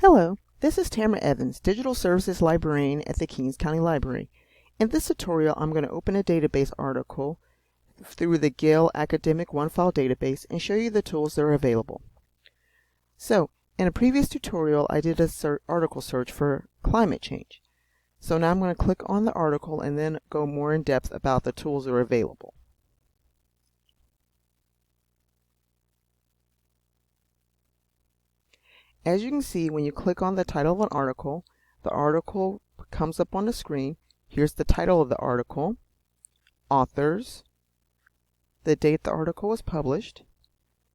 Hello, this is Tamara Evans, Digital Services Librarian at the Kings County Library. In this tutorial, I'm going to open a database article through the Gale Academic One-File database and show you the tools that are available. So, in a previous tutorial, I did a article search for climate change. So now I'm going to click on the article and then go more in depth about the tools that are available. As you can see, when you click on the title of an article, the article comes up on the screen. Here's the title of the article, authors, the date the article was published,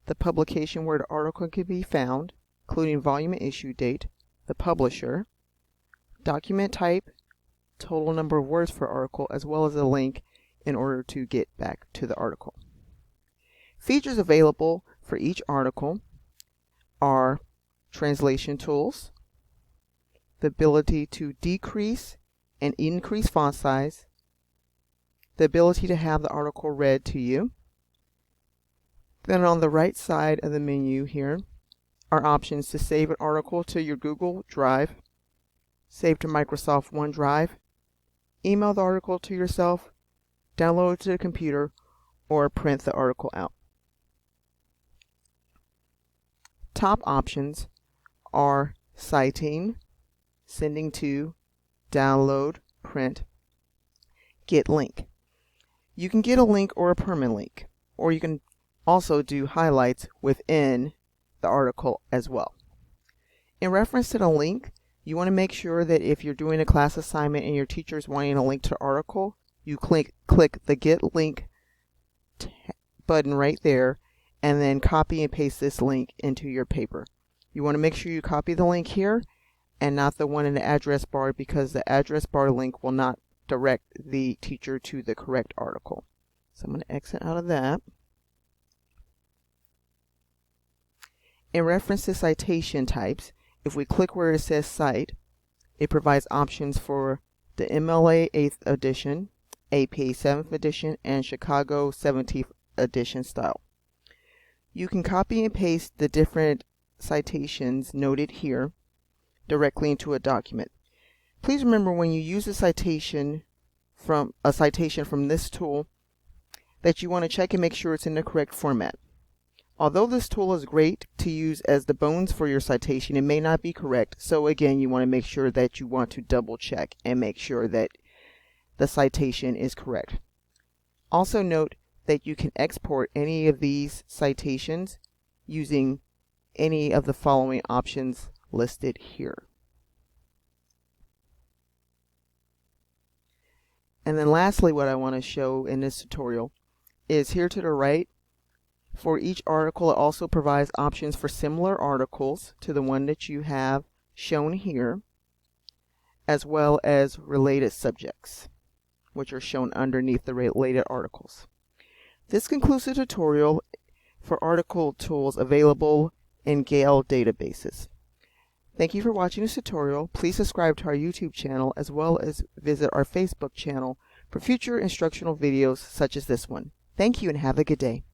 the publication where the article can be found, including volume and issue date, the publisher, document type, total number of words for article, as well as a link in order to get back to the article. Features available for each article are translation tools, the ability to decrease and increase font size, the ability to have the article read to you. Then on the right side of the menu here are options to save an article to your Google Drive, save to Microsoft OneDrive, email the article to yourself, download it to the computer, or print the article out. Top options are citing, sending to, download, print, get link. You can get a link or a permanent link, or you can also do highlights within the article as well. In reference to the link, you want to make sure that if you're doing a class assignment and your teacher is wanting a link to the article, you click the Get Link button right there, and then copy and paste this link into your paper. You want to make sure you copy the link here and not the one in the address bar, because the address bar link will not direct the teacher to the correct article. So I'm going to exit out of that. In reference to citation types, if we click where it says Cite, it provides options for the MLA 8th edition, APA 7th edition, and Chicago 17th edition style. You can copy and paste the different citations noted here directly into a document. Please remember, when you use a citation from this tool, that you want to check and make sure it's in the correct format. Although this tool is great to use as the bones for your citation, it may not be correct. So again, you want to make sure that you want to double check and make sure that the citation is correct. Also note that you can export any of these citations using any of the following options listed here. And then lastly, what I want to show in this tutorial is here to the right. For each article, it also provides options for similar articles to the one that you have shown here, as well as related subjects, which are shown underneath the related articles. This concludes the tutorial for article tools available in Gale databases. Thank you for watching this tutorial. Please subscribe to our YouTube channel as well as visit our Facebook channel for future instructional videos such as this one. Thank you and have a good day.